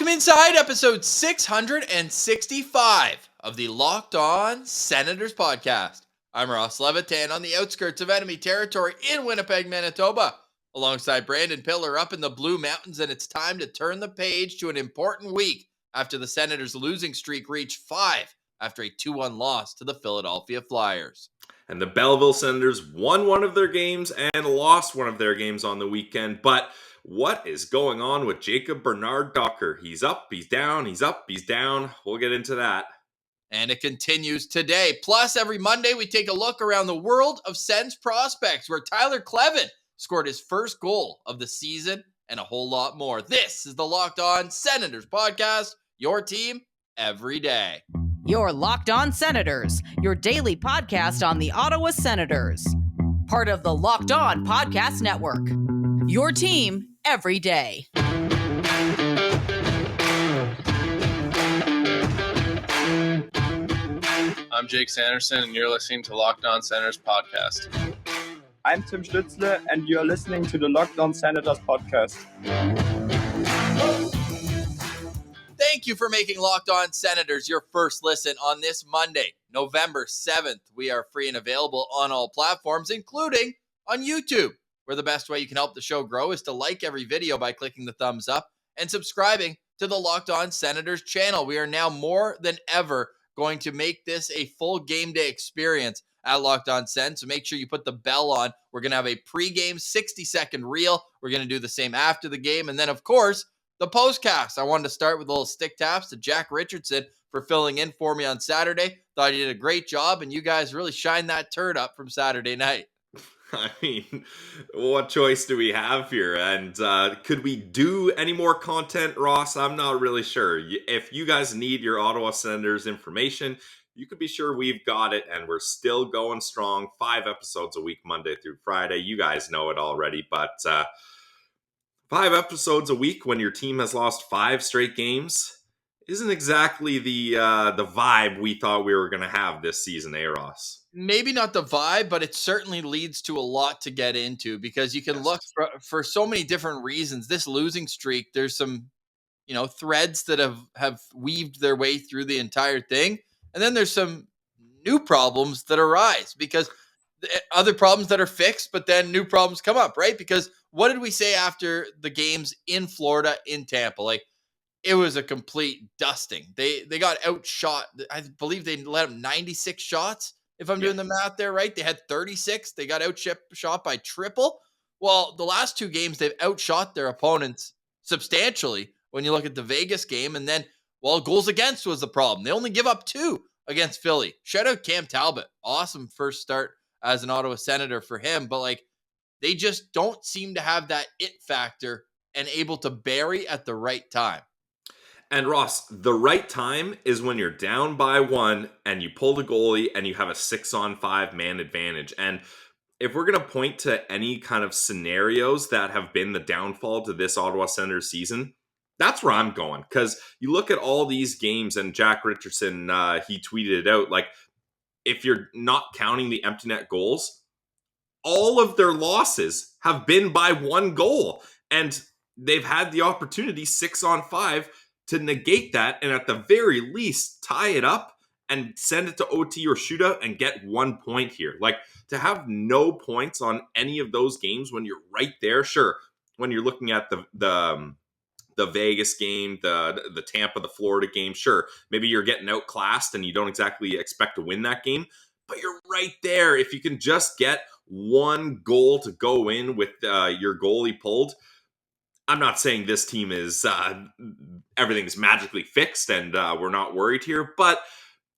Welcome inside episode 665 of the Locked On Senators podcast. I'm Ross Levitan on the outskirts of enemy territory in Winnipeg, Manitoba, alongside Brandon Piller up in the Blue Mountains, and it's time to turn the page to an important week after the Senators' losing streak reached 5 after a 2-1 loss to the Philadelphia Flyers. And the Belleville Senators won one of their games and lost one of their games on the weekend. But what is going on with Jacob Bernard-Docker? He's up, he's down, he's up, he's down. We'll get into that. And it continues today. Plus, every Monday, we take a look around the world of Sens prospects, where Tyler Kleven scored his first goal of the season and a whole lot more. This is the Locked On Senators podcast, your team every day. Your Locked On Senators, your daily podcast on the Ottawa Senators. Part of the Locked On Podcast Network. Your team every day. I'm Jake Sanderson, and you're listening to Locked On Senators podcast. I'm Tim Stützle, and you're listening to the Locked On Senators podcast. Thank you for making Locked On Senators your first listen on this Monday, November 7th. We are free and available on all platforms, including on YouTube, where the best way you can help the show grow is to like every video by clicking the thumbs up and subscribing to the Locked On Senators channel. We are now more than ever going to make this a full game day experience at Locked On Sens, so make sure you put the bell on. We're going to have a pregame 60-second reel. We're going to do the same after the game, and then, of course, the postcast. I wanted to start with a little stick taps to Jack Richardson for filling in for me on Saturday. Thought he did a great job, and you guys really shined that turd up from Saturday night. I mean, what choice do we have here? And could we do any more content, Ross? I'm not really sure. If you guys need your Ottawa Senators information, you could be sure we've got it, and we're still going strong. 5 episodes a week, Monday through Friday. You guys know it already, but 5 episodes a week when your team has lost 5 straight games isn't exactly the vibe we thought we were going to have this season, Ross? Maybe not the vibe, but it certainly leads to a lot to get into, because you can look for so many different reasons. This losing streak, there's some, threads that have weaved their way through the entire thing. And then there's some new problems that arise, because other problems that are fixed, but then new problems come up, right? Because what did we say after the games in Florida, in Tampa? Like, it was a complete dusting. They got outshot. I believe they let them 96 shots, if I'm doing the math there, right? They had 36. They got outshot by triple. Well, the last 2 games, they've outshot their opponents substantially when you look at the Vegas game. And then, goals against was the problem. They only give up 2 against Philly. Shout out Cam Talbot. Awesome first start as an Ottawa Senator for him. But, they just don't seem to have that it factor and able to bury at the right time. And Ross, the right time is when you're down by 1 and you pull the goalie and you have a 6-on-5 man advantage. And if we're going to point to any kind of scenarios that have been the downfall to this Ottawa Senators season, that's where I'm going. Because you look at all these games, and Jack Richardson, he tweeted it out, if you're not counting the empty net goals, all of their losses have been by 1 goal. And they've had the opportunity 6-on-5 to negate that, and at the very least tie it up and send it to OT or shootout and get 1 point here. To have no points on any of those games when you're right there, sure. When you're looking at the Vegas game, the Tampa, the Florida game, sure. Maybe you're getting outclassed and you don't exactly expect to win that game, but you're right there. If you can just get 1 goal to go in with your goalie pulled, I'm not saying this team is everything's magically fixed and we're not worried here, but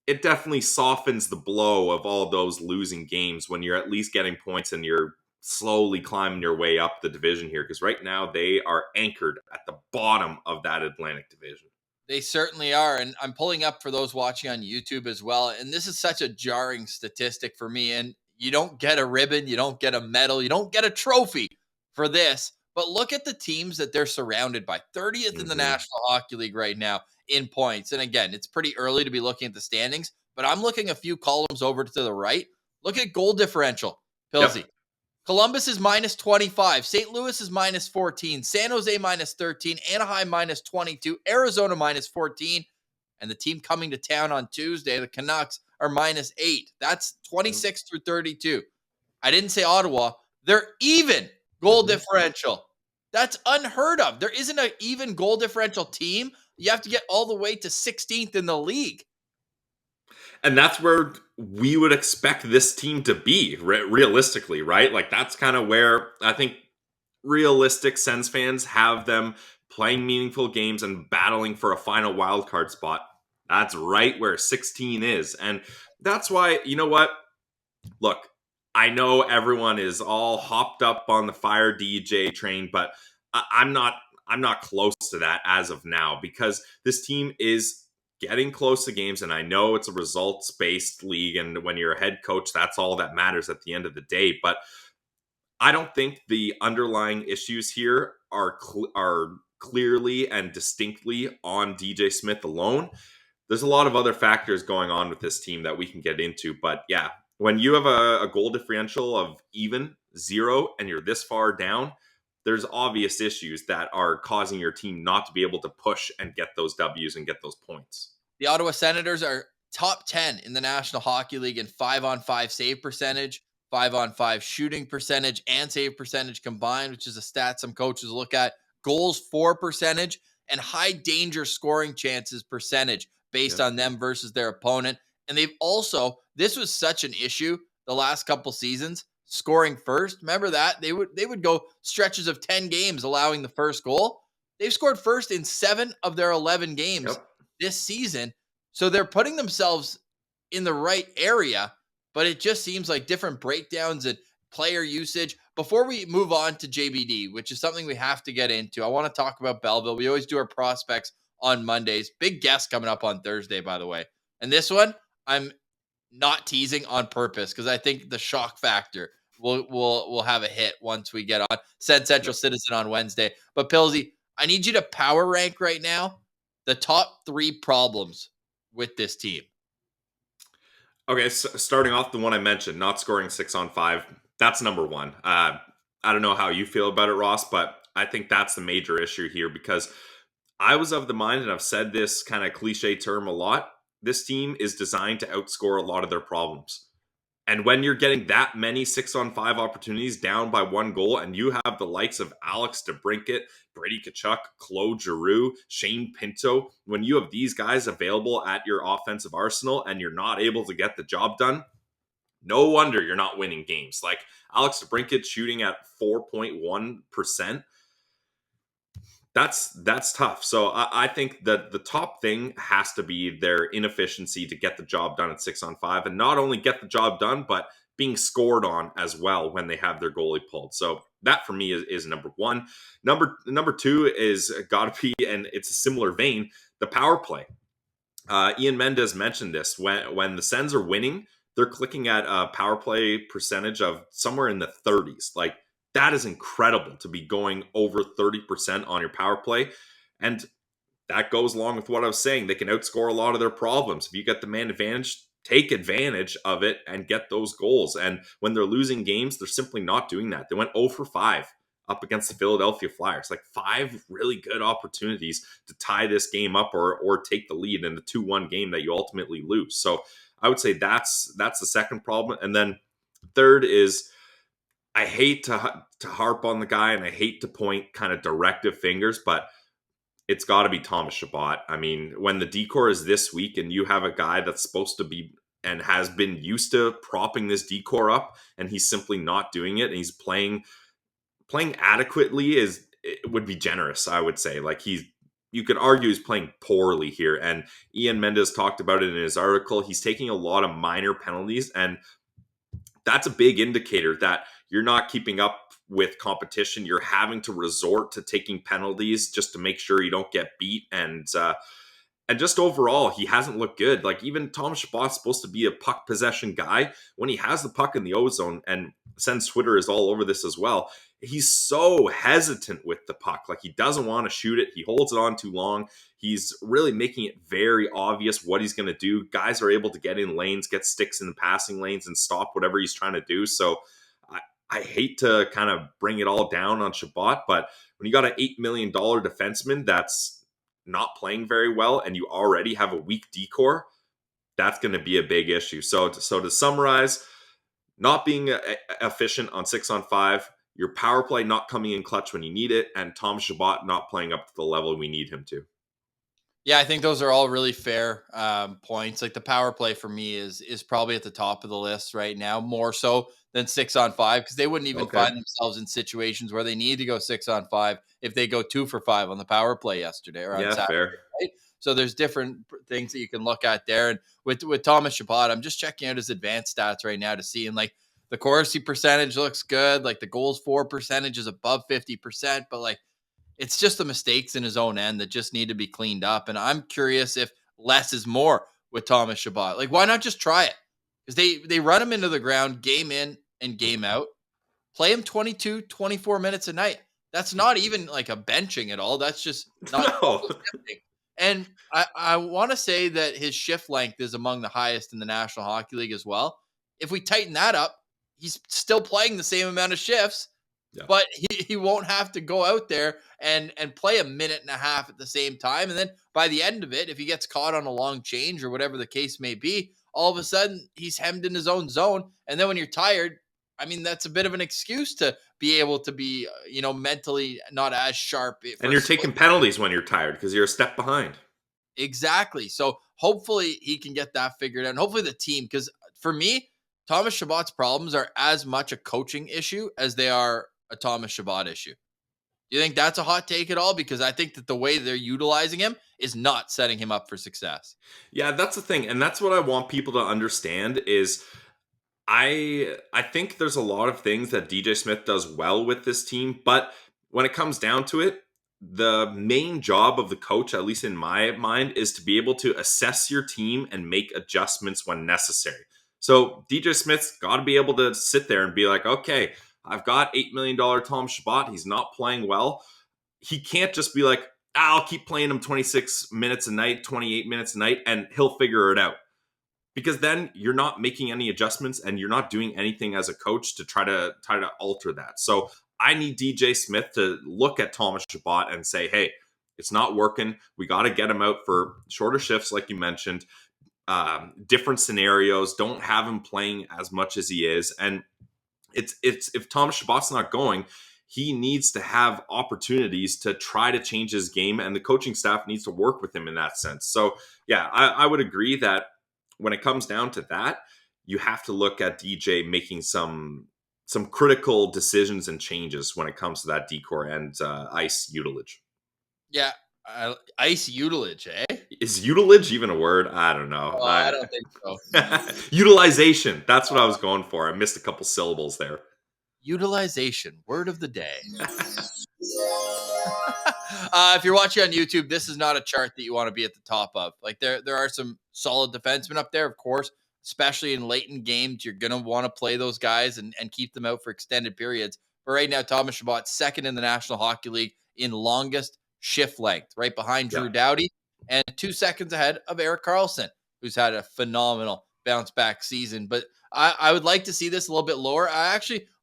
it definitely softens the blow of all those losing games when you're at least getting points and you're slowly climbing your way up the division here, because right now they are anchored at the bottom of that Atlantic division. They certainly are, and I'm pulling up for those watching on YouTube as well, and this is such a jarring statistic for me, and you don't get a ribbon, you don't get a medal, you don't get a trophy for this. But look at the teams that they're surrounded by. 30th in the National Hockey League right now in points. And again, it's pretty early to be looking at the standings, but I'm looking a few columns over to the right. Look at goal differential, Pilsy. Columbus is minus 25. St. Louis is minus 14. San Jose minus 13. Anaheim minus 22. Arizona minus 14. And the team coming to town on Tuesday, the Canucks, are minus 8. That's 26 through 32. I didn't say Ottawa. They're even goal differential. That's unheard of. There isn't an even goal differential team. You have to get all the way to 16th in the league. And that's where we would expect this team to be, realistically, right? Like, that's kind of where I think realistic Sens fans have them playing meaningful games and battling for a final wildcard spot. That's right where 16 is. And that's why, you know what? Look, I know everyone is all hopped up on the Fire DJ train, but I'm not close to that as of now, because this team is getting close to games, and I know it's a results-based league, and when you're a head coach, that's all that matters at the end of the day. But I don't think the underlying issues here are clearly and distinctly on DJ Smith alone. There's a lot of other factors going on with this team that we can get into, but yeah, when you have a goal differential of even 0 and you're this far down, there's obvious issues that are causing your team not to be able to push and get those W's and get those points. The Ottawa Senators are top 10 in the National Hockey League in 5-on-5 save percentage, 5-on-5 shooting percentage, and save percentage combined, which is a stat some coaches look at. Goals for percentage and high danger scoring chances percentage based on them versus their opponent. And they've also, this was such an issue the last couple seasons, scoring first. Remember that? They would go stretches of 10 games allowing the first goal. They've scored first in 7 of their 11 games this season. So they're putting themselves in the right area, but it just seems like different breakdowns and player usage. Before we move on to JBD, which is something we have to get into, I want to talk about Belleville. We always do our prospects on Mondays. Big guest coming up on Thursday, by the way. And this one, I'm not teasing on purpose because I think the shock factor will have a hit once we get on Sens Central Citizen on Wednesday. But Pillsy, I need you to power rank right now the top 3 problems with this team. Okay, so starting off, the one I mentioned, not scoring 6-on-5, that's number 1. I don't know how you feel about it, Ross, but I think that's the major issue here, because I was of the mind, and I've said this kind of cliche term a lot, this team is designed to outscore a lot of their problems. And when you're getting that many 6-on-5 opportunities down by 1 goal, and you have the likes of Alex DeBrincat, Brady Tkachuk, Claude Giroux, Shane Pinto, when you have these guys available at your offensive arsenal and you're not able to get the job done, no wonder you're not winning games. Like Alex DeBrincat shooting at 4.1%. That's tough. So I think that the top thing has to be their inefficiency to get the job done at 6-on-5, and not only get the job done, but being scored on as well when they have their goalie pulled. So that for me is number 1. Number 2 is got to be, and it's a similar vein, the power play. Ian Mendez mentioned this. When the Sens are winning, they're clicking at a power play percentage of somewhere in the 30s. Like, that is incredible to be going over 30% on your power play. And that goes along with what I was saying. They can outscore a lot of their problems. If you get the man advantage, take advantage of it and get those goals. And when they're losing games, they're simply not doing that. They went 0 for 5 up against the Philadelphia Flyers. Like 5 really good opportunities to tie this game up or take the lead in the 2-1 game that you ultimately lose. So I would say that's the second problem. And then third is, I hate to harp on the guy, and I hate to point kind of directive fingers, but it's got to be Thomas Chabot. I mean, when the decor is this week and you have a guy that's supposed to be and has been used to propping this decor up, and he's simply not doing it, and he's playing adequately, it would be generous, I would say. Like, you could argue he's playing poorly here, and Ian Mendez talked about it in his article. He's taking a lot of minor penalties, and that's a big indicator that you're not keeping up with competition. You're having to resort to taking penalties just to make sure you don't get beat. And just overall, he hasn't looked good. Like, even Thomas Chabot's supposed to be a puck possession guy. When he has the puck in the O-zone, and Sens Twitter is all over this as well, he's so hesitant with the puck. Like, he doesn't want to shoot it. He holds it on too long. He's really making it very obvious what he's going to do. Guys are able to get in lanes, get sticks in the passing lanes, and stop whatever he's trying to do. So I hate to kind of bring it all down on Chabot, but when you got an $8 million defenseman that's not playing very well and you already have a weak decor, that's going to be a big issue. So to summarize, not being efficient on 6-on-5, your power play not coming in clutch when you need it, and Tom Chabot not playing up to the level we need him to. Yeah, I think those are all really fair points. Like the power play for me is probably at the top of the list right now, more so than 6-on-5, because they wouldn't even Okay. find themselves in situations where they need to go 6-on-5 if they go 2 for 5 on the power play yesterday or on Yeah, Saturday. fair. Right? So there's different things that you can look at there. And with Thomas Chabot, I'm just checking out his advanced stats right now to see, and like the Corsi percentage looks good, like the goals for percentage is above 50%, but like it's just the mistakes in his own end that just need to be cleaned up. And I'm curious if less is more with Thomas Chabot. Like, why not just try it? Because they run him into the ground game in and game out. Play him 22, 24 minutes a night. That's not even like a benching at all. That's just not No. shifting. And I want to say that his shift length is among the highest in the National Hockey League as well. If we tighten that up, he's still playing the same amount of shifts, Yeah. but he won't have to go out there and play a minute and a half at the same time. And then by the end of it, if he gets caught on a long change or whatever the case may be, all of a sudden he's hemmed in his own zone. And then when you're tired, I mean, that's a bit of an excuse to be able to be, mentally not as sharp. And you're taking penalties when you're tired because you're a step behind. Exactly. So hopefully he can get that figured out. And hopefully the team, because for me, Thomas Chabot's problems are as much a coaching issue as they are a Thomas Chabot issue. Do you think that's a hot take at all? Because I think that the way they're utilizing him is not setting him up for success. Yeah, that's the thing. And that's what I want people to understand is I think there's a lot of things that DJ Smith does well with this team, but when it comes down to it, the main job of the coach, at least in my mind, is to be able to assess your team and make adjustments when necessary. So DJ Smith's got to be able to sit there and be like, okay, I've got $8 million Tom Chabot. He's not playing well. He can't just be like, I'll keep playing him 26 minutes a night, 28 minutes a night, and he'll figure it out. Because then you're not making any adjustments and you're not doing anything as a coach to try to alter that. So I need DJ Smith to look at Thomas Chabot and say, hey, it's not working. We got to get him out for shorter shifts, like you mentioned, different scenarios. Don't have him playing as much as he is. And it's if Thomas Chabot's not going, he needs to have opportunities to try to change his game, and the coaching staff needs to work with him in that sense. So yeah, I would agree that when it comes down to that, you have to look at DJ making some critical decisions and changes when it comes to that decor and ice utilage. Yeah, ice utilage, eh? Is utilage even a word? I don't know. I don't think so. Utilization. That's what I was going for. I missed a couple syllables there. Utilization, word of the day. If you're watching on YouTube, this is not a chart that you want to be at the top of. Like there are some solid defensemen up there, of course, especially in late in games. You're going to want to play those guys and keep them out for extended periods. But right now, Thomas Chabot, second in the National Hockey League in longest shift length, right behind Drew Doughty and 2 seconds ahead of Erik Karlsson, who's had a phenomenal bounce back season. But I would like to see this a little bit lower.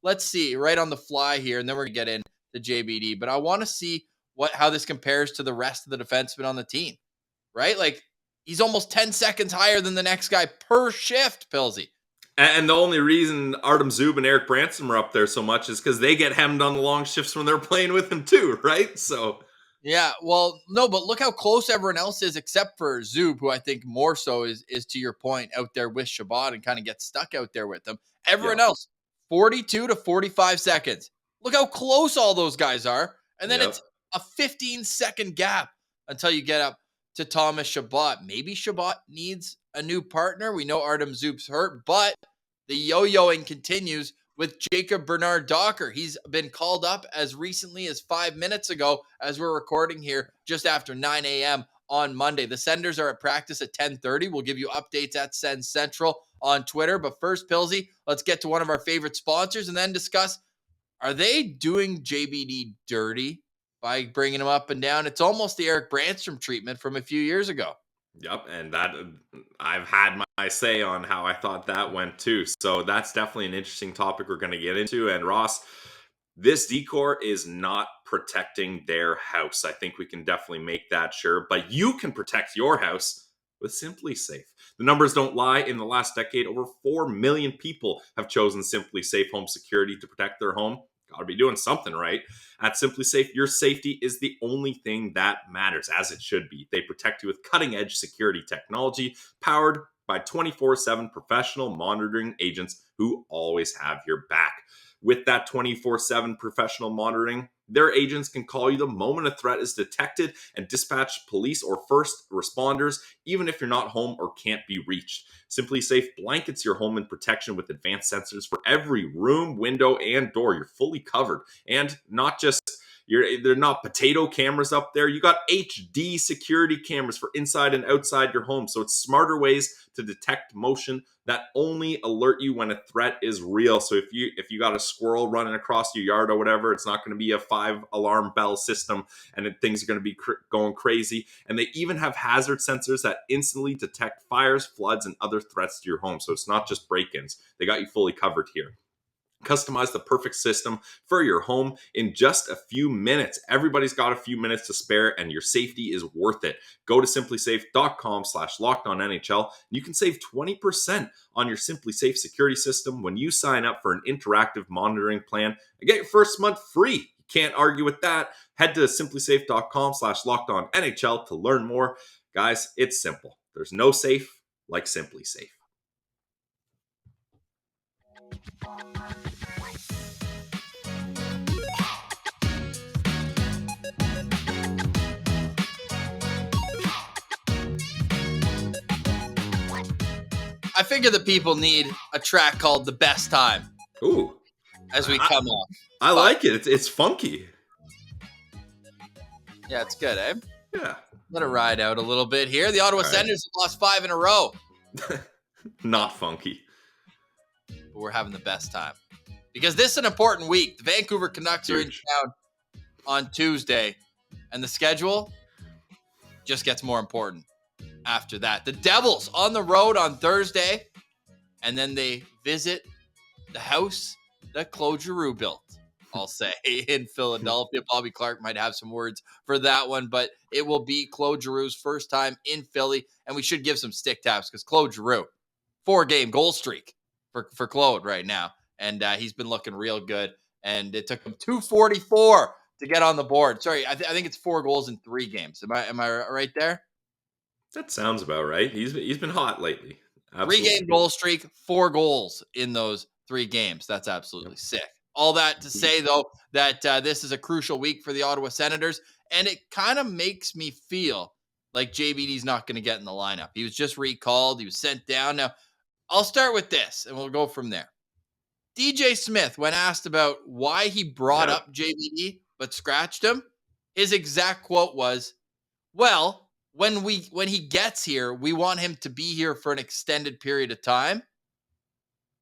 Let's see right on the fly here, and then we're going to get into JBD. But I want to see how this compares to the rest of the defensemen on the team, right? Like he's almost 10 seconds higher than the next guy per shift, Pilsy. And the only reason Artem Zub and Eric Branson were up there so much is because they get hemmed on the long shifts when they're playing with him too, right? So yeah, well, no, but look how close everyone else is except for Zub, who I think more so is to your point out there with Chabot and kind of gets stuck out there with them. Everyone else, 42 to 45 seconds. Look how close all those guys are. And then it's a 15-second gap until you get up to Thomas Chabot. Maybe Chabot needs a new partner. We know Artem Zub's hurt, but the yo-yoing continues with Jacob Bernard Docker. He's been called up as recently as 5 minutes ago as we're recording here just after 9 a.m. on Monday. The Senators are at practice at 10:30. We'll give you updates at Sens Central on Twitter. But first, Pilsy, let's get to one of our favorite sponsors and then discuss, are they doing JBD dirty by bringing him up and down? It's almost the Eric Brandstrom treatment from a few years ago. Yep, and that I've had my say on how I thought that went too. So that's definitely an interesting topic we're going to get into. And Ross, this decor is not protecting their house. I think we can definitely make that sure. But you can protect your house with Simply Safe. The numbers don't lie. In the last decade, over 4 million people have chosen Simply Safe Home Security to protect their home. Got to be doing something right. At Simply Safe, your safety is the only thing that matters, as it should be. They protect you with cutting-edge security technology powered by 24/7 professional monitoring agents who always have your back. With that 24/7 professional monitoring, their agents can call you the moment a threat is detected and dispatch police or first responders, even if you're not home or can't be reached. Simply Safe blankets your home in protection with advanced sensors for every room, window, and door. You're fully covered. And not just they're not potato cameras up there. You got HD security cameras for inside and outside your home. So it's smarter ways to detect motion that only alert you when a threat is real. So if you got a squirrel running across your yard or whatever, it's not going to be a 5-alarm bell system and things are going to be going crazy. And they even have hazard sensors that instantly detect fires, floods, and other threats to your home. So it's not just break-ins. They got you fully covered here. Customize the perfect system for your home in just a few minutes. Everybody's got a few minutes to spare, and your safety is worth it. Go to simplysafe.com/lockedonnhl. You can save 20% on your Simply Safe security system when you sign up for an interactive monitoring plan and get your first month free. You can't argue with that. Head to simplysafe.com/lockedonnhl to learn more. Guys, it's simple. There's no safe like Simply Safe. I figure the people need a track called "The Best Time" Ooh, as we come off. I like it. It's funky. Yeah, it's good, eh? Yeah. Let it ride out a little bit here. The Ottawa Senators have lost 5 in a row. Not funky. But we're having the best time. Because this is an important week. The Vancouver Canucks are in town on Tuesday. And the schedule just gets more important after that. The Devils on the road on Thursday. And then they visit the house that Claude Giroux built, I'll say, in Philadelphia. Bobby Clark might have some words for that one, but it will be Claude Giroux's first time in Philly, and we should give some stick taps because Claude Giroux, 4-game goal streak for Claude right now, and he's been looking real good, and it took him 244 to get on the board. Sorry, I think it's 4 goals in 3 games. Am I right there? That sounds about right. He's been hot lately. Absolutely. 3-game goal streak, 4 goals in those 3 games. That's absolutely sick. All that to say, though, that this is a crucial week for the Ottawa Senators, and it kind of makes me feel like JBD's not going to get in the lineup. He was just recalled. He was sent down. Now, I'll start with this, and we'll go from there. DJ Smith, when asked about why he brought up JBD but scratched him, his exact quote was, well, when he gets here, we want him to be here for an extended period of time.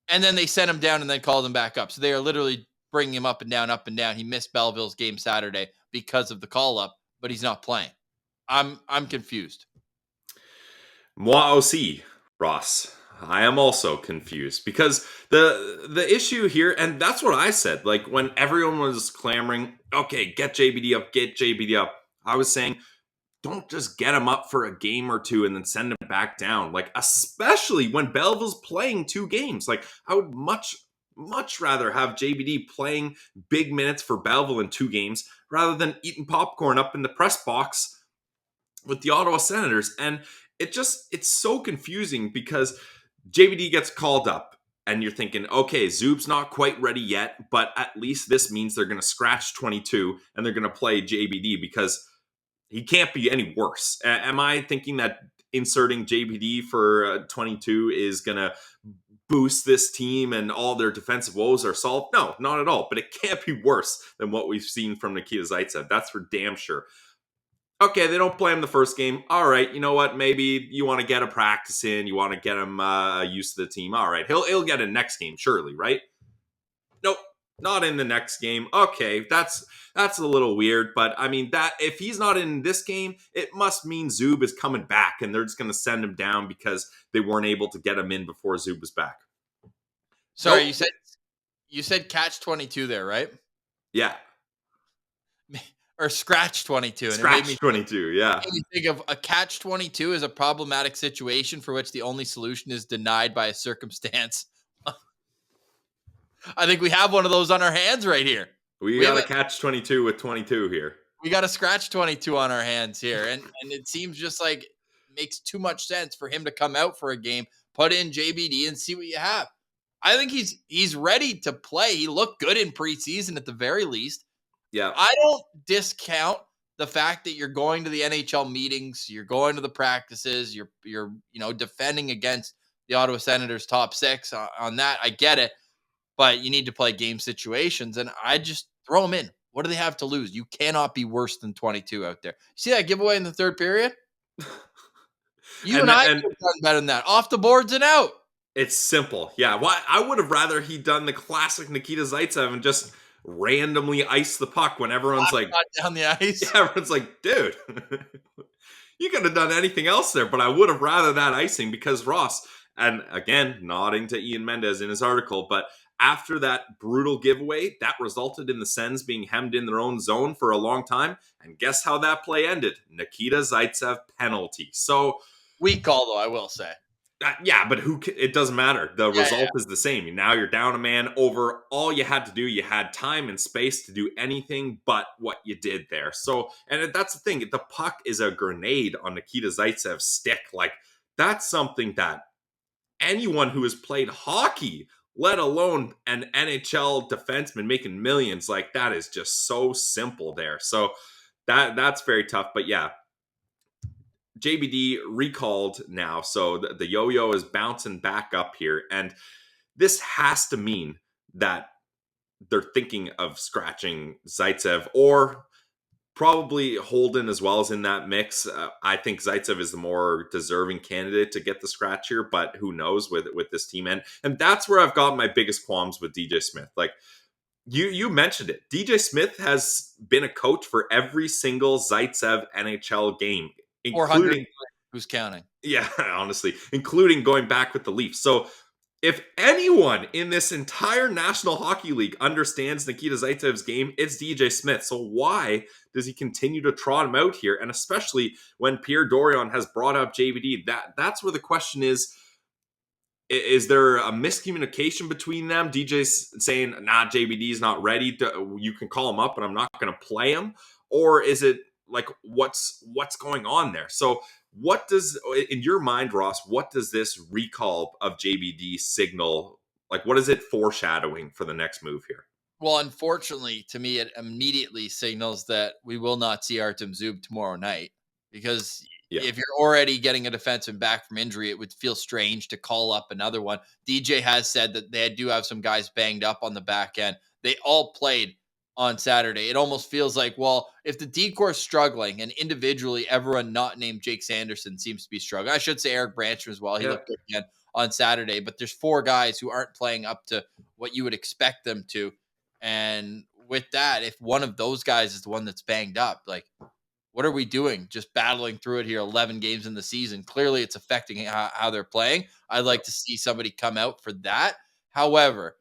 And then they sent him down and then called him back up. So they are literally bringing him up and down, up and down. He missed Belleville's game Saturday because of the call up, but he's not playing. I'm confused. Moi aussi, Ross. I am also confused because the issue here, and that's what I said, like when everyone was clamoring, okay, get JBD up, I was saying, don't just get him up for a game or two and then send him back down. Like, especially when Belleville's playing 2 games. Like, I would much rather have JBD playing big minutes for Belleville in 2 games rather than eating popcorn up in the press box with the Ottawa Senators. And it's so confusing because JBD gets called up and you're thinking, okay, Zub's not quite ready yet, but at least this means they're going to scratch 22 and they're going to play JBD because he can't be any worse. Am I thinking that inserting JBD for 22 is going to boost this team and all their defensive woes are solved? No, not at all. But it can't be worse than what we've seen from Nikita Zaitsev. That's for damn sure. Okay, they don't play him the first game. All right, you know what? Maybe you want to get a practice in. You want to get him used to the team. All right, he'll get a next game, surely, right? Nope. Not in the next game. Okay, that's a little weird, but I mean that if he's not in this game, it must mean Zub is coming back, and they're just going to send him down because they weren't able to get him in before Zub was back. Sorry, Nope. you said catch 22 there, right? Yeah, Or scratch 22, and scratch 22. Yeah, made me think of a catch 22 is a problematic situation for which the only solution is denied by a circumstance. I think we have one of those on our hands right here. we We got have to catch 22 with 22 here. we got a scratch 22 on our hands here, and it seems just like it makes too much sense for him to come out for a game, put in JBD, and see what you have. I think he's ready to play. He looked good in preseason at the very least. Yeah, I don't discount the fact that you're going to the NHL meetings, you're going to the practices, you're defending against the Ottawa Senators top six on that. I get it, but you need to play game situations, and I just throw them in. What do they have to lose? You cannot be worse than 22 out there. See that giveaway in the third period? You and I could have done better than that. Off the boards and out. it's simple. Yeah, why I would have rather he done the classic Nikita Zaitsev and just randomly ice the puck when everyone's like down the ice. Yeah, everyone's like, dude, you could have done anything else there, but I would have rather that icing because Ross, and again, nodding to Ian Mendez in his article, but after that brutal giveaway, that resulted in the Sens being hemmed in their own zone for a long time. And guess how that play ended? Nikita Zaitsev penalty. So, Weak call, though, I will say. yeah, but it doesn't matter. The result yeah. is the same. Now you're down a man over. All you had to do, you had time and space to do anything but what you did there. So, and that's the thing. The puck is a grenade on Nikita Zaitsev's stick. Like, that's something that anyone who has played hockey, let alone an NHL defenseman making millions, like that is just so simple there. So that's very tough. But yeah, JBD recalled now, so the yo-yo is bouncing back up here, and this has to mean that they're thinking of scratching Zaitsev or probably Holden as well as in that mix. I think Zaitsev is the more deserving candidate to get the scratch here, but who knows with this team, and that's where I've got my biggest qualms with DJ Smith. Like you mentioned it, DJ Smith has been a coach for every single Zaitsev NHL game, including who's counting. Yeah, honestly, including going back with the Leafs. So if anyone in this entire National Hockey League understands Nikita Zaitsev's game, it's DJ Smith. So why does he continue to trot him out here? And especially when Pierre Dorion has brought up JVD, that's where the question is there a miscommunication between them? DJ's saying, nah, JVD's not ready. You can call him up, but I'm not going to play him. Or is it like, what's going on there? So what does, in your mind, Ross, what does this recall of JBD signal? Like, what is it foreshadowing for the next move here? Well, unfortunately, to me, it immediately signals that we will not see Artem Zub tomorrow night because if you're already getting a defenseman back from injury, it would feel strange to call up another one. DJ has said that they do have some guys banged up on the back end. They all played on Saturday. It almost feels like, well, if the decor is struggling and individually everyone not named Jake Sanderson seems to be struggling, I should say Eric Branchman as well. He looked good again on Saturday, but there's four guys who aren't playing up to what you would expect them to. And with that, if one of those guys is the one that's banged up, like, what are we doing? Just battling through it here, 11 games in the season. Clearly, it's affecting how they're playing. I'd like to see somebody come out for that. However,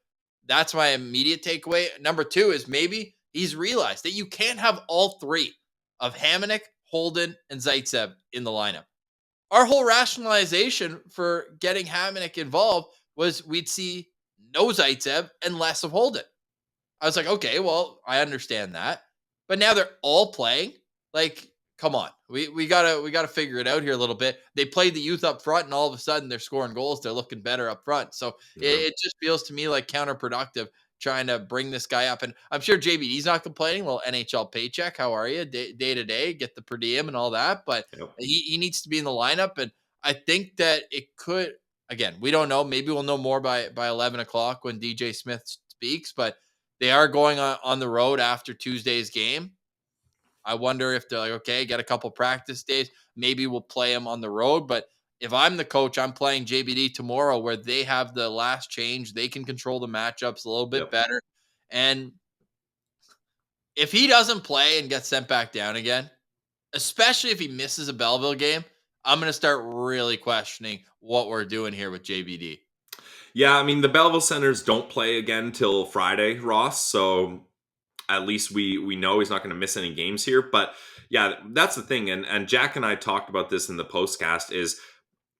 that's my immediate takeaway. Number two is maybe he's realized that you can't have all three of Hamonic, Holden, and Zaitsev in the lineup. Our whole rationalization for getting Hamonic involved was we'd see no Zaitsev and less of Holden. I was like, okay, well, I understand that. But now they're all playing. Like, come on. We gotta figure it out here a little bit. They played the youth up front, and all of a sudden they're scoring goals. They're looking better up front. So it just feels to me like counterproductive trying to bring this guy up. And I'm sure JBD's not complaining. Well, NHL paycheck. How are you? Day to day, get the per diem and all that. But he needs to be in the lineup. And I think that it could, again, we don't know. Maybe we'll know more by 11 o'clock when DJ Smith speaks. But they are going on the road after Tuesday's game. I wonder if they're like, okay, get a couple practice days. Maybe we'll play him on the road. But if I'm the coach, I'm playing JBD tomorrow where they have the last change. They can control the matchups a little bit better. And if he doesn't play and gets sent back down again, especially if he misses a Belleville game, I'm going to start really questioning what we're doing here with JBD. Yeah, I mean, the Belleville Senators don't play again till Friday, Ross. So at least we know he's not going to miss any games here. But yeah, that's the thing. And Jack and I talked about this in the postcast is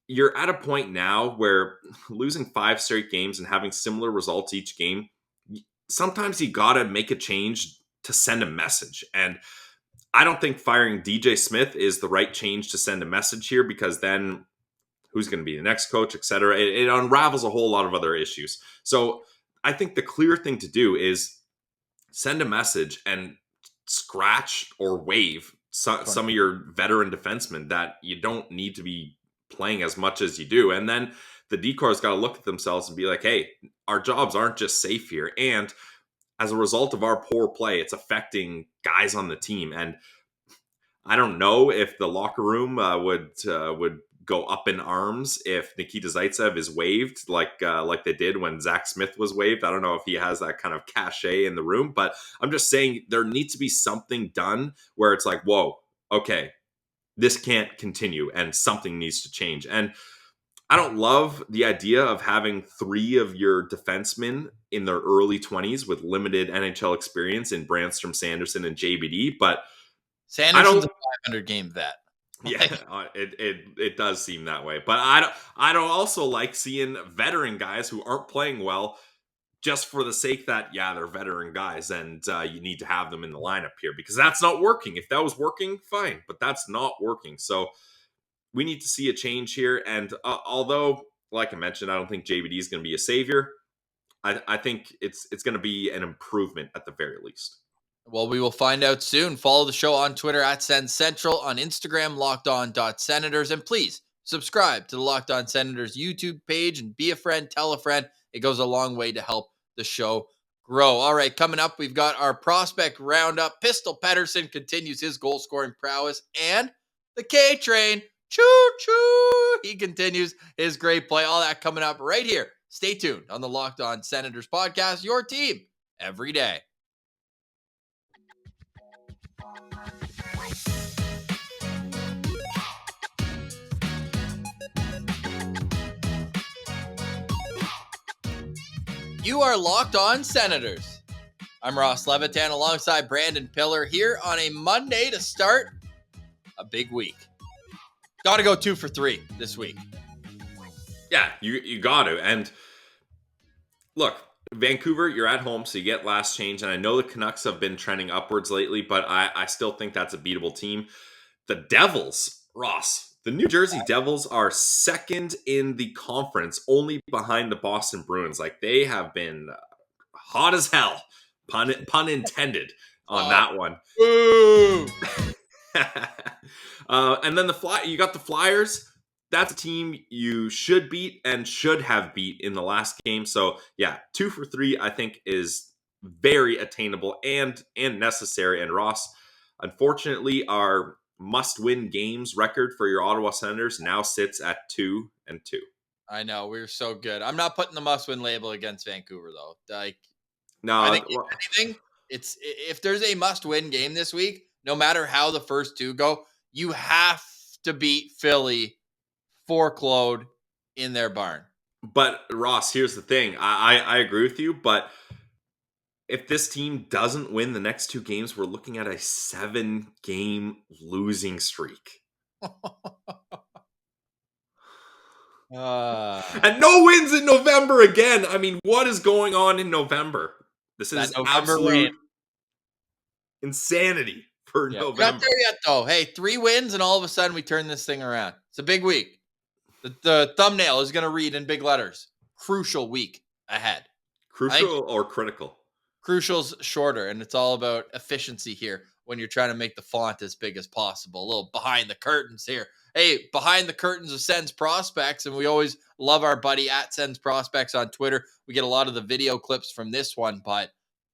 you're at a point now where losing 5 straight games and having similar results each game, sometimes you got to make a change to send a message. And I don't think firing DJ Smith is the right change to send a message here, because then who's going to be the next coach, etc. It unravels a whole lot of other issues. So I think the clear thing to do is send a message and scratch or waive some of your veteran defensemen that you don't need to be playing as much as you do. And then the decor's got to look at themselves and be like, hey, our jobs aren't just safe here. And as a result of our poor play, it's affecting guys on the team. And I don't know if the locker room would go up in arms if Nikita Zaitsev is waived like they did when Zach Smith was waived. I don't know if he has that kind of cachet in the room, but I'm just saying there needs to be something done where it's like, whoa, okay, this can't continue and something needs to change. And I don't love the idea of having 3 of your defensemen in their early 20s with limited NHL experience in Brandstrom, Sanderson, and JBD, but Sanderson's a 500 game vet. Yeah, it does seem that way. But I don't also like seeing veteran guys who aren't playing well just for the sake that, yeah, they're veteran guys and you need to have them in the lineup here, because that's not working. If that was working, fine, but that's not working. So we need to see a change here. And although, like I mentioned, I don't think JBD is going to be a savior, I think it's going to be an improvement at the very least. Well, we will find out soon. Follow the show on Twitter at Sens Central, on Instagram, lockedon.senators. And please subscribe to the Locked On Senators YouTube page and be a friend, tell a friend. It goes a long way to help the show grow. All right, coming up, we've got our prospect roundup. Pistol Pettersson continues his goal-scoring prowess. And the K-Train, choo-choo, he continues his great play. All that coming up right here. Stay tuned on the Locked On Senators podcast, your team every day. You are Locked On Senators. I'm Ross Levitan alongside Brandon Piller here on a Monday to start a big week. Got to go 2 for 3 this week. Yeah, you got to. And look, Vancouver, you're at home, so you get last change. And I know the Canucks have been trending upwards lately, but I still think that's a beatable team. The Devils, Ross, the New Jersey Devils are second in the conference, only behind the Boston Bruins. Like, they have been hot as hell, pun intended on that one. Woo! And then you got the Flyers. That's a team you should beat and should have beat in the last game. So yeah, 2 for 3, I think, is very attainable and necessary. And Ross, unfortunately, our must-win games record for your Ottawa Senators now sits at 2-2. I know, we're so good. I'm not putting the must-win label against Vancouver, though. Like, No, I think if anything, if there's a must-win game this week, no matter how the first 2 go, you have to beat Philly for Claude in their barn. But Ross, here's the thing. I agree with you, but if this team doesn't win the next 2 games, we're looking at a 7-game losing streak. And no wins in November again. I mean, what is going on in November? This is absolute insanity for November. We're not there yet, though. Hey, 3 wins, and all of a sudden we turn this thing around. It's a big week. The thumbnail is going to read in big letters, crucial week ahead. Crucial or critical? Crucial's shorter, and it's all about efficiency here when you're trying to make the font as big as possible. A little behind the curtains here. Hey, behind the curtains of Sens Prospects, and we always love our buddy at Sens Prospects on Twitter. We get a lot of the video clips from this one, but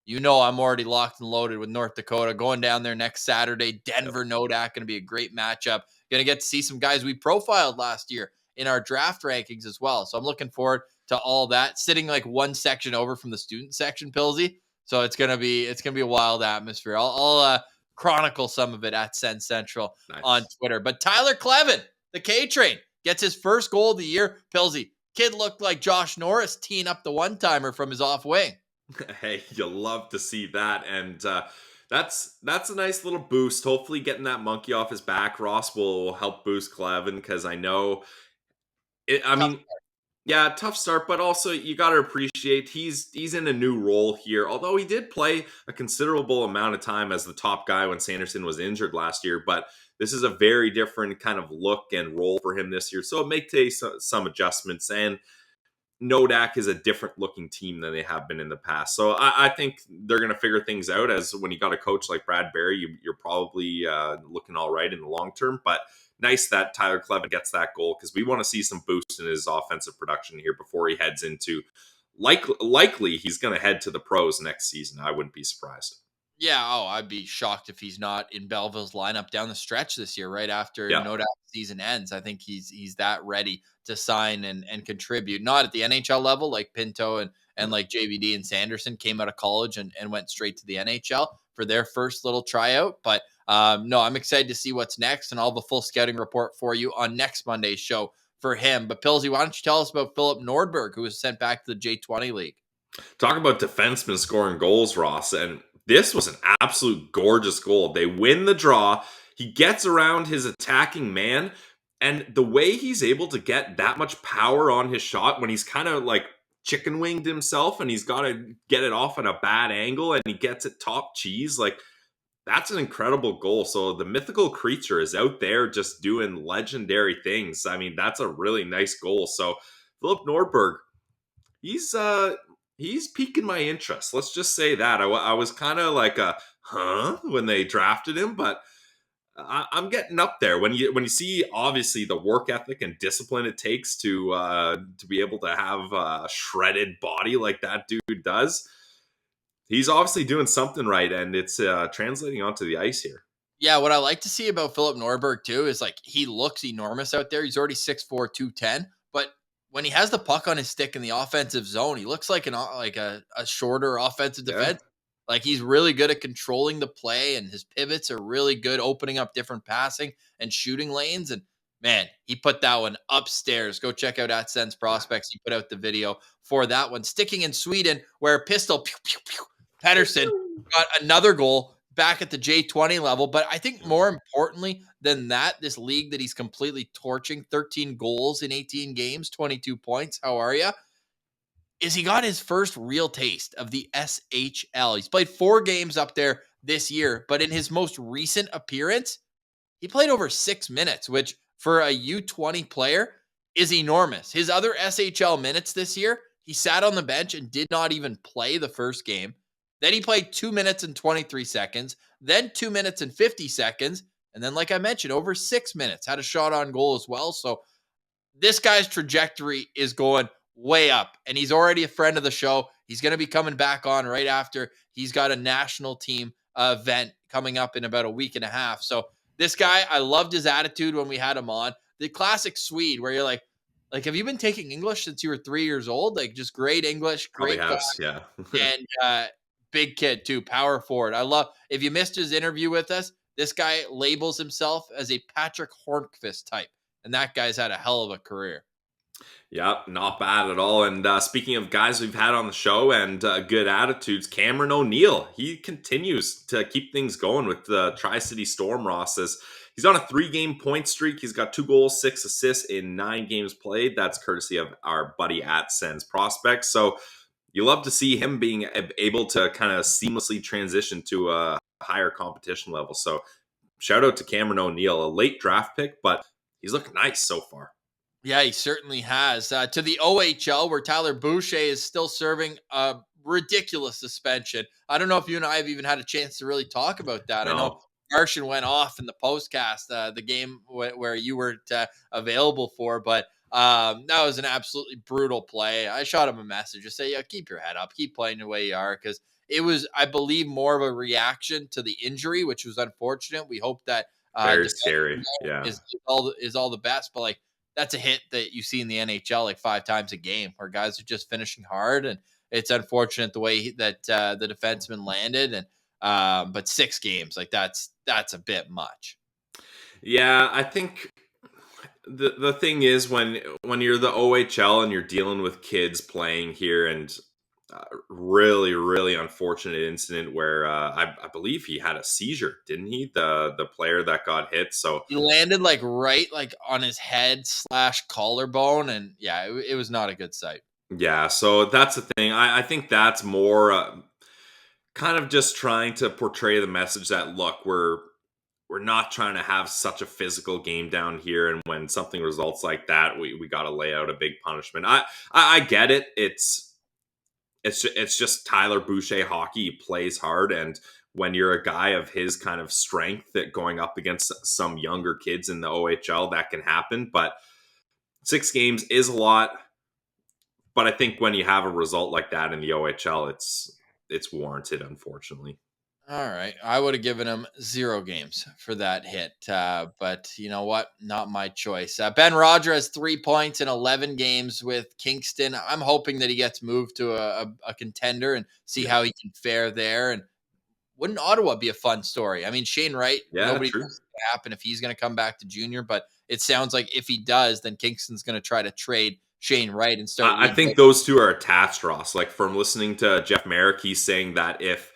you know I'm already locked and loaded with North Dakota. Going down there next Saturday. Denver, Nodak, going to be a great matchup. Going to get to see some guys we profiled last year in our draft rankings as well. So I'm looking forward to all that. Sitting like one section over from the student section, Pilsy. So it's gonna be a wild atmosphere. I'll chronicle some of it at Sens Central on Nice. Twitter. But Tyler Clevin, the K Train, gets his first goal of the year. Pilsy, kid looked like Josh Norris teeing up the one-timer from his off wing. Hey, you'll love to see that, and that's a nice little boost. Hopefully, getting that monkey off his back, Ross will help boost Clevin because I know it. I Tough. mean, yeah, tough start, but also you got to appreciate he's in a new role here. Although he did play a considerable amount of time as the top guy when Sanderson was injured last year, but this is a very different kind of look and role for him this year. So it may take some adjustments, and Nodak is a different looking team than they have been in the past. So I think they're going to figure things out. As when you got a coach like Brad Berry, you're probably looking all right in the long term. But nice that Tyler Clevin gets that goal because we want to see some boost in his offensive production here before he heads into likely he's going to head to the pros next season. I wouldn't be surprised. Yeah, I'd be shocked if he's not in Belleville's lineup down the stretch this year, right after Yeah. Nodak season ends. I think he's that ready to sign and contribute. Not at the NHL level like Pinto and like JVD and Sanderson came out of college and went straight to the NHL for their first little tryout. But no, I'm excited to see what's next, and I'll have a full scouting report for you on next Monday's show for him. But Pilsy, why don't you tell us about Philip Nordberg, who was sent back to the J20 League? Talk about defensemen scoring goals, Ross. And this was an absolute gorgeous goal. They win the draw. He gets around his attacking man. And the way he's able to get that much power on his shot when he's kind of like chicken winged himself and he's got to get it off at a bad angle and he gets it top cheese, like that's an incredible goal. So the mythical creature is out there just doing legendary things. I mean, that's a really nice goal. So Philip Nordberg, he's piquing my interest. Let's just say that. I was kind of like when they drafted him, but I'm getting up there. When you see obviously the work ethic and discipline it takes to be able to have a shredded body like that dude does, he's obviously doing something right, and it's translating onto the ice here. Yeah, what I like to see about Philip Nordberg too is like he looks enormous out there. He's already 6'4", 210, but when he has the puck on his stick in the offensive zone, he looks like a shorter offensive defense. Like he's really good at controlling the play, and his pivots are really good, opening up different passing and shooting lanes. And man, he put that one upstairs. Go check out at Sens Prospects. He put out the video for that one. Sticking in Sweden, where Pistol pew, pew, pew, Pettersson got another goal back at the J20 level. But I think more importantly than that, this league that he's completely torching, 13 goals in 18 games, 22 points. How are you? Is he got his first real taste of the SHL. He's played 4 games up there this year, but in his most recent appearance, he played over 6 minutes, which for a U20 player is enormous. His other SHL minutes this year, he sat on the bench and did not even play the first game. Then he played 2 minutes and 23 seconds, then 2 minutes and 50 seconds, and then, like I mentioned, over 6 minutes, had a shot on goal as well. So this guy's trajectory is going way up, and he's already a friend of the show. He's going to be coming back on right after he's got a national team event coming up in about a week and a half. So this guy, I loved his attitude when we had him on. The classic Swede where you're like, have you been taking English since you were 3 years old? Like just great English, Probably great has, yeah. and big kid too, power forward. I love, if you missed his interview with us, this guy labels himself as a Patrick Hornqvist type. And that guy's had a hell of a career. Yeah, not bad at all. And speaking of guys we've had on the show and good attitudes, Cameron O'Neill, he continues to keep things going with the Tri-City Storm, Ross. He's on a 3-game point streak. He's got 2 goals, 6 assists in 9 games played. That's courtesy of our buddy at Sens Prospects. So you love to see him being able to kind of seamlessly transition to a higher competition level. So shout out to Cameron O'Neill, a late draft pick, but he's looking nice so far. Yeah, he certainly has. To the OHL, where Tyler Boucher is still serving a ridiculous suspension. I don't know if you and I have even had a chance to really talk about that. No. I know Martian went off in the postcast, the game where you weren't available for, but that was an absolutely brutal play. I shot him a message to say, keep your head up, keep playing the way you are, because it was, I believe, more of a reaction to the injury, which was unfortunate. We hope that very scary. Yeah, is all the best, but that's a hit that you see in the NHL 5 times a game, where guys are just finishing hard, and it's unfortunate the way that the defenseman landed. And but 6 games, like that's a bit much. Yeah, I think the thing is when you're the OHL and you're dealing with kids playing here, and really unfortunate incident where I believe he had a seizure, didn't he? The player that got hit. So He landed like right like on his head / collarbone, and yeah, it was not a good sight. yeah, so that's the thing. I think that's more kind of just trying to portray the message that look, we're not trying to have such a physical game down here, and when something results like that, we got to lay out a big punishment. I get it. It's just Tyler Boucher hockey. He plays hard, and when you're a guy of his kind of strength, that going up against some younger kids in the OHL, that can happen. But 6 games is a lot. But I think when you have a result like that in the OHL, it's warranted, unfortunately. All right. I would have given him 0 games for that hit. But you know what? Not my choice. Ben Roger has 3 points in 11 games with Kingston. I'm hoping that he gets moved to a contender and see how he can fare there. And wouldn't Ottawa be a fun story? I mean, Shane Wright, Yeah, nobody true. knows what's going to happen if he's going to come back to junior. But it sounds like if he does, then Kingston's going to try to trade Shane Wright and start. I think those two are attached, Ross. Like from listening to Jeff Merrick, he's saying that if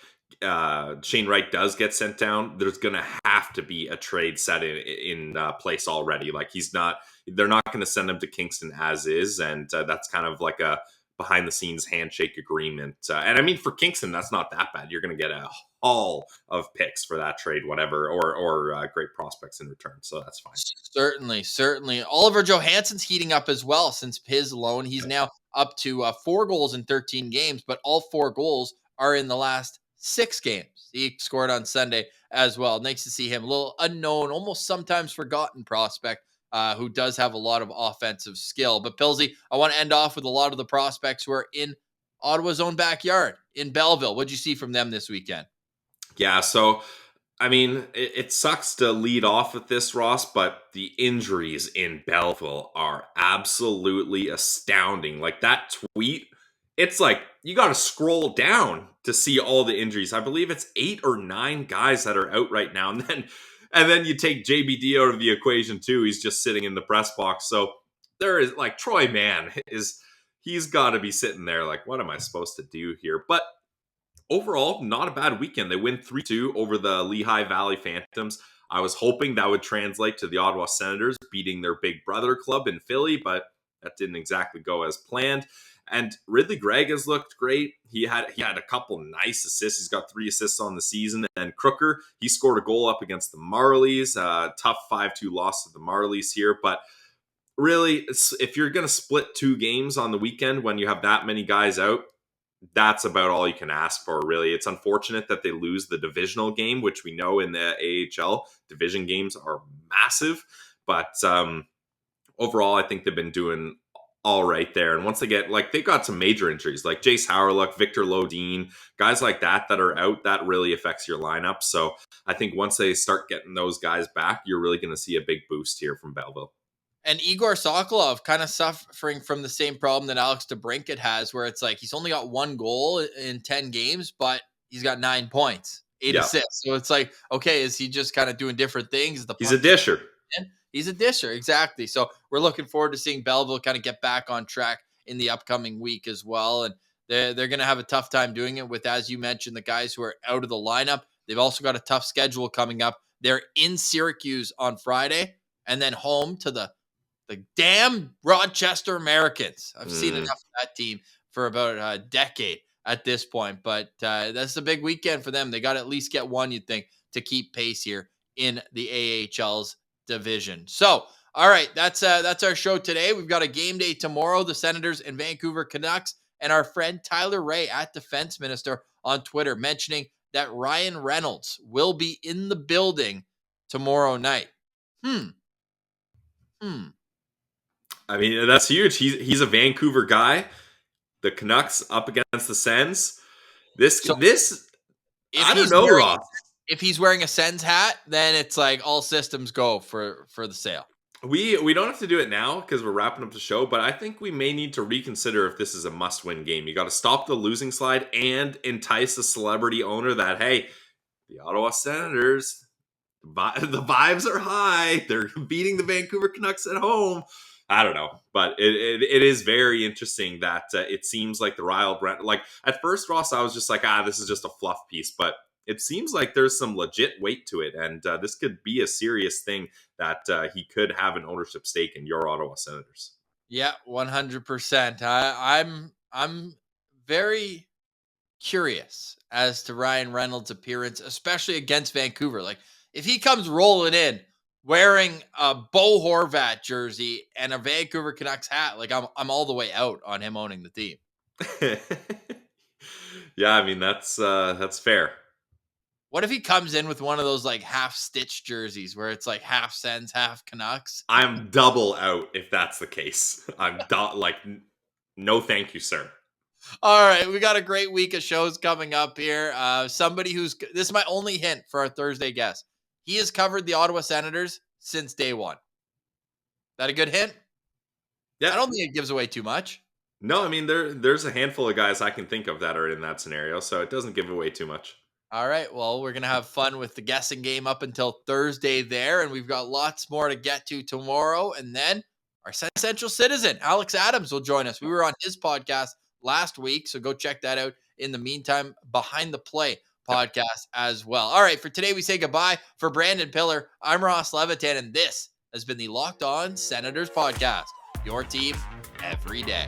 Shane Wright does get sent down, there's going to have to be a trade set in place already. Like they're not going to send him to Kingston as is, and that's kind of like a behind the scenes handshake agreement. And I mean, for Kingston, that's not that bad. You're going to get a haul of picks for that trade, whatever, or great prospects in return. So that's fine. Certainly. Oliver Johansson's heating up as well since his loan. He's now up to 4 goals in 13 games, but all 4 goals are in the last 6 games. He scored on Sunday as well. Nice to see him. A little unknown, almost sometimes forgotten prospect who does have a lot of offensive skill. But Pilsy, I want to end off with a lot of the prospects who are in Ottawa's own backyard in Belleville. What'd you see from them this weekend? Yeah, so I mean, it sucks to lead off with this, Ross, but the injuries in Belleville are absolutely astounding. Like that tweet, it's like you got to scroll down to see all the injuries. I believe it's 8 or 9 guys that are out right now, and then you take JBD out of the equation too. He's just sitting in the press box. So there is like Troy Mann he's got to be sitting there like, what am I supposed to do here? But overall, not a bad weekend. They win 3-2 over the Lehigh Valley Phantoms. I was hoping that would translate to the Ottawa Senators beating their big brother club in Philly, but that didn't exactly go as planned. And Ridley Gregg has looked great. He had a couple nice assists. He's got 3 assists on the season. And Crooker, he scored a goal up against the Marlies. Tough 5-2 loss to the Marlies here. But really, if you're going to split 2 games on the weekend when you have that many guys out, that's about all you can ask for, really. It's unfortunate that they lose the divisional game, which we know in the AHL, division games are massive. But overall, I think they've been doing all right there. And once they get, like, they've got some major injuries, like Jace Howerluck, Victor Lodine, guys like that are out, that really affects your lineup. So I think once they start getting those guys back, you're really going to see a big boost here from Belleville. And Igor Sokolov kind of suffering from the same problem that Alex DeBrincat has, where it's like he's only got 1 goal in 10 games, but he's got 9 points, 8 assists. So it's like, okay, is he just kind of doing different things? He's a disher. He's a disher, exactly. So we're looking forward to seeing Belleville kind of get back on track in the upcoming week as well. And they're going to have a tough time doing it with, as you mentioned, the guys who are out of the lineup. They've also got a tough schedule coming up. They're in Syracuse on Friday and then home to the damn Rochester Americans. I've seen enough of that team for about a decade at this point, but that's a big weekend for them. They got to at least get one, you'd think, to keep pace here in the AHL's division. So, all right, that's our show today. We've got a game day tomorrow, the Senators and Vancouver Canucks, and our friend Tyler Ray at Defense Minister on Twitter mentioning that Ryan Reynolds will be in the building tomorrow night. I mean, that's huge. He's a Vancouver guy. The Canucks up against the Sens. I don't know, Ross. If he's wearing a Sens hat, then it's like all systems go for the sale. We don't have to do it now because we're wrapping up the show, but I think we may need to reconsider if this is a must-win game. You got to stop the losing slide and entice the celebrity owner that, hey, the Ottawa Senators, the vibes are high. They're beating the Vancouver Canucks at home. I don't know, but it is very interesting that it seems like the riled Brent. Like at first, Ross, I was just like, this is just a fluff piece, but it seems like there's some legit weight to it, and this could be a serious thing that he could have an ownership stake in your Ottawa Senators. Yeah, 100%. I'm very curious as to Ryan Reynolds' appearance, especially against Vancouver. Like if he comes rolling in wearing a Bo Horvat jersey and a Vancouver Canucks hat, like I'm all the way out on him owning the team. Yeah, I mean that's fair. What if he comes in with one of those like half stitch jerseys where it's like half Sens, half Canucks? I'm double out if that's the case. No, thank you, sir. All right, we got a great week of shows coming up here. This is my only hint for our Thursday guest. He has covered the Ottawa Senators since day one. That a good hint? Yeah, I don't think it gives away too much. No, I mean there's a handful of guys I can think of that are in that scenario, so it doesn't give away too much. All right, well, we're going to have fun with the guessing game up until Thursday there, and we've got lots more to get to tomorrow. And then our Central citizen, Alex Adams, will join us. We were on his podcast last week, so go check that out. In the meantime, Behind the Play podcast as well. All right, for today, we say goodbye. For Brandon Piller, I'm Ross Levitan, and this has been the Locked On Senators podcast, your team every day.